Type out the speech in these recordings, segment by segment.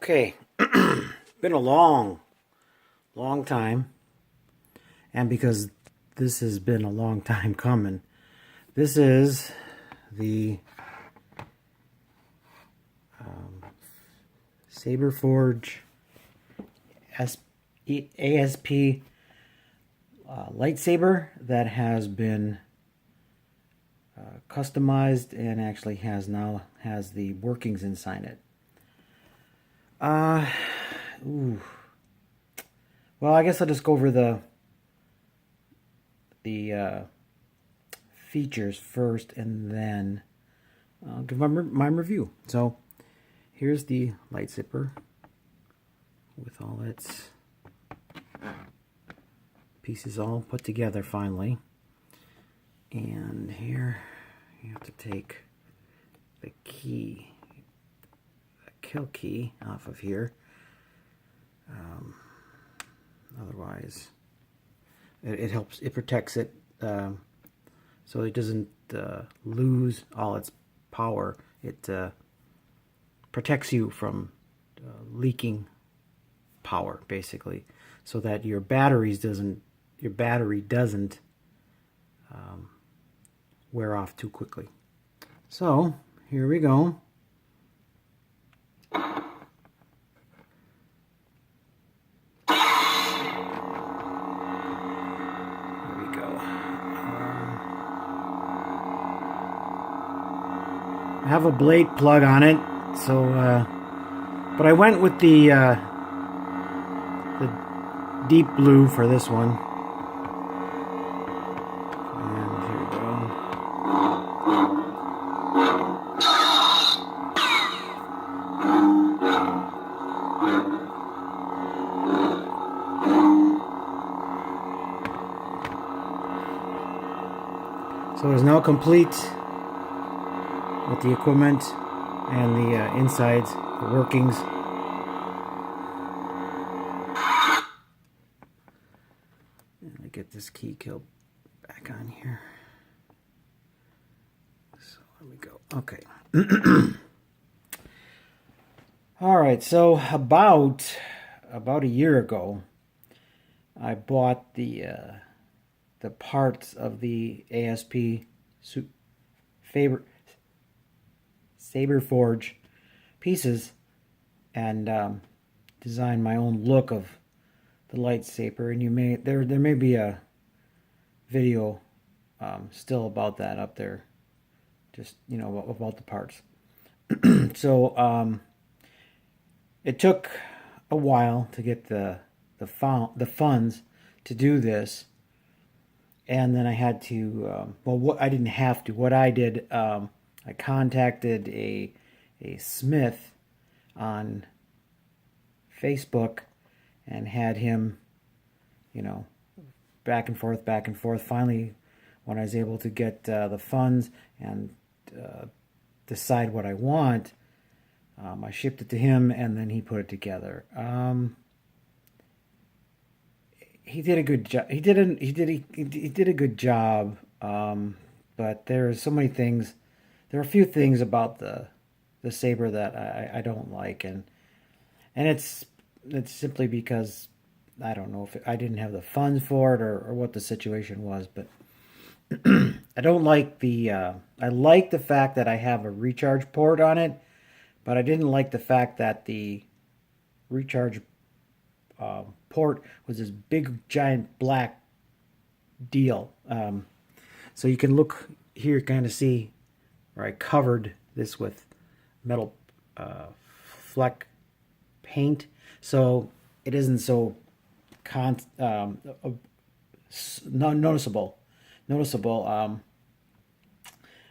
Okay, been a long time, and because this has been a long time coming, this is the Saber Forge ASP lightsaber that has been customized and actually has the workings inside it. Ooh. Well, I guess I'll just go over the features first, and then I'll give my review. So here's the lightsaber with all its pieces all put together finally. And here you have to take the key, the kill key, off of here. Otherwise, it helps. It protects it so it doesn't lose all its power. It protects you from leaking power, basically, so that your battery doesn't wear off too quickly. So here we go. I have a blade plug on it, so but I went with the deep blue for this one. And here we go. So it's now complete with the equipment and the insides, the workings. And I get this key kill back on here. So there we go. Okay. All right. So about a year ago, I bought the parts of the ASP Saber Forge pieces and designed my own look of the lightsaber. And there may be a video still about that up there, just about the parts. So it took a while to get the funds to do this. And then I had to, I didn't have to. What I did, I contacted a smith on Facebook and had him, back and forth. Finally, when I was able to get the funds and decide what I want, I shipped it to him, and then he put it together. He did a good job. He did a good job. But there are so many things. There are a few things about the saber that I don't like, and it's simply because I don't know if I didn't have the funds for it or what the situation was. But I don't like I like the fact that I have a recharge port on it, but I didn't like the fact that the recharge port was this big giant black deal. So you can look here, kind of see where I covered this with metal fleck paint, so it isn't so noticeable.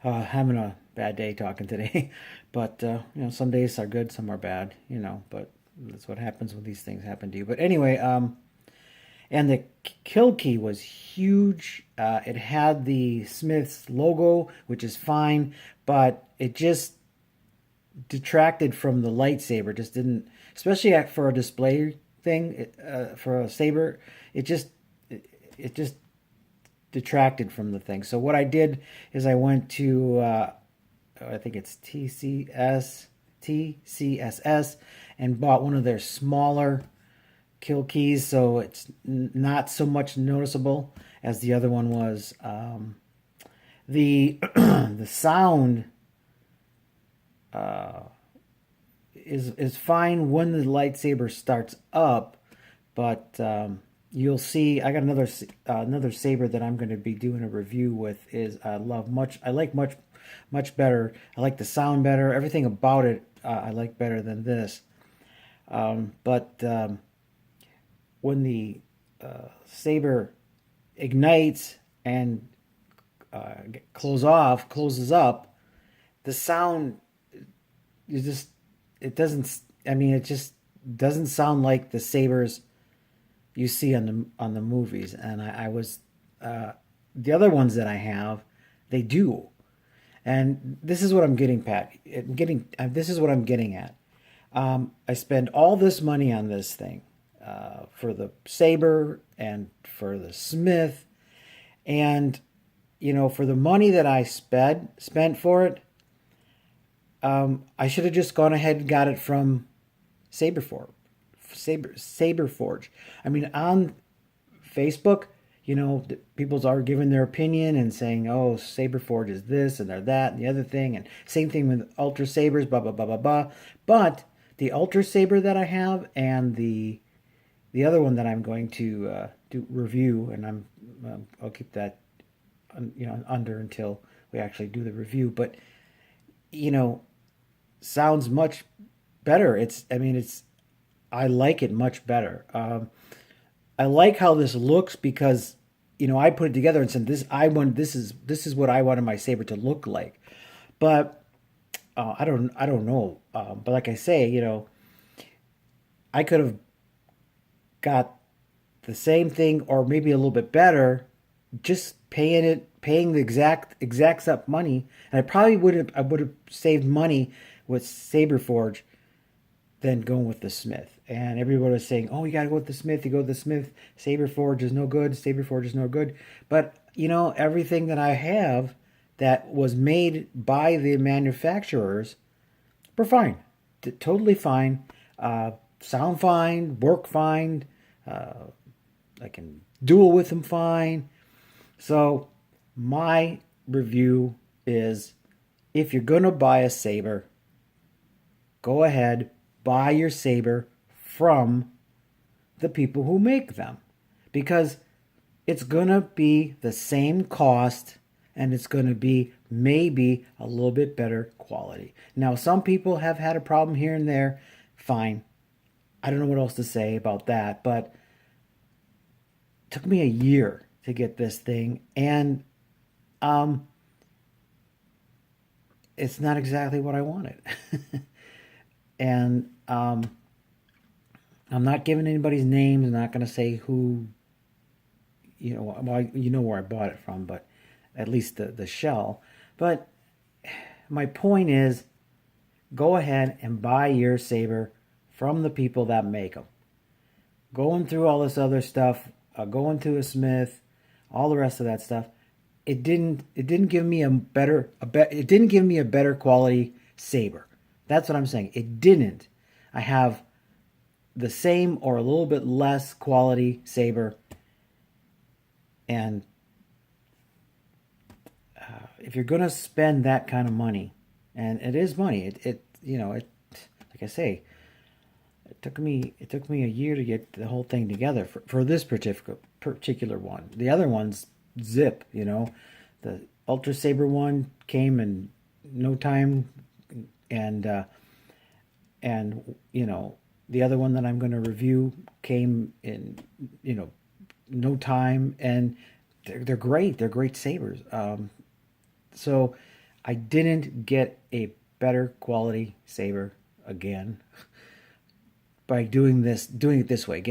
Having a bad day talking today, but some days are good, some are bad, but that's what happens when these things happen to you. But anyway, and the kill key was huge. It had the Smith's logo, which is fine, but it just detracted from the lightsaber. Just didn't, especially for a display thing, for a saber, it just detracted from the thing. So what I did is I went to I think it's TCSS, and bought one of their smaller kill keys, so it's not so much noticeable as the other one was. The the sound is fine when the lightsaber starts up, but you'll see. I got another saber that I'm going to be doing a review with. Is I like much better. I like the sound better. Everything about it I like better than this. But when the saber ignites and closes up, the sound is just it doesn't. I mean, it just doesn't sound like the sabers you see on the movies. And I was the other ones that I have, they do. And this is what I'm getting, Pat. This is what I'm getting at. I spend all this money on this thing for the saber and for the smith, and for the money that I spent for it, I should have just gone ahead and got it from Saberforge. Saberforge. I mean, on Facebook, people are giving their opinion and saying, "Oh, Saberforge is this and they're that and the other thing," and same thing with Ultra Sabers, blah blah blah blah blah. But the Ultra Saber that I have and the other one that I'm going to do review, and I'll keep that under until we actually do the review. But sounds much better. I like it much better. I like how this looks because I put it together and said this is what I wanted my saber to look like. But I don't know. But like I say, I could have got the same thing or maybe a little bit better, just paying the exact up money, and I would have saved money with Saberforge than going with the Smith. And everybody was saying, "Oh, you got to go with the Smith. You go with the Smith. Saberforge is no good. Saberforge is no good." But everything that I have that was made by the manufacturers were fine, totally fine, sound fine, work fine. I can duel with them fine. So my review is, if you're gonna buy a saber, go ahead, buy your saber from the people who make them, because it's gonna be the same cost and it's gonna be maybe a little bit better quality. Now, some people have had a problem here and there. Fine. I don't know what else to say about that, but it took me a year to get this thing, and it's not exactly what I wanted. And I'm not giving anybody's names. I'm not going to say who, where I bought it from, but at least the shell. But my point is, go ahead and buy your saber from the people that make them. Going through all this other stuff, going to a smith, all the rest of that stuff, it didn't give me it didn't give me a better quality saber. That's what I'm saying. It didn't. I have the same or a little bit less quality saber, and if you're gonna spend that kind of money, and it is money, it like I say, it took me a year to get the whole thing together for this particular one. The other one's zip, the Ultra Saber one came in no time, and the other one that I'm going to review came in no time, and they're great. They're great sabers. So I didn't get a better quality saber again by doing it this way,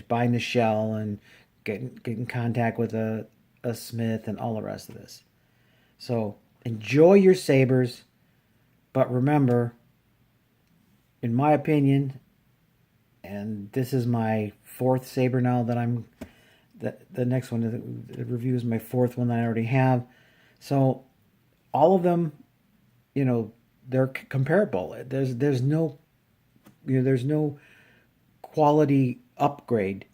buying the shell and getting in contact with a smith and all the rest of this. So enjoy your sabers, but remember, in my opinion, and this is my fourth saber now the next one, the review is my fourth one that I already have. So all of them, they're comparable. There's no there's no quality upgrade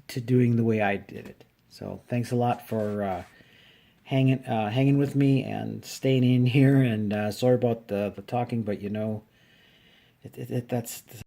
to doing the way I did it. So thanks a lot for hanging with me and staying in here. And sorry about the talking, but that's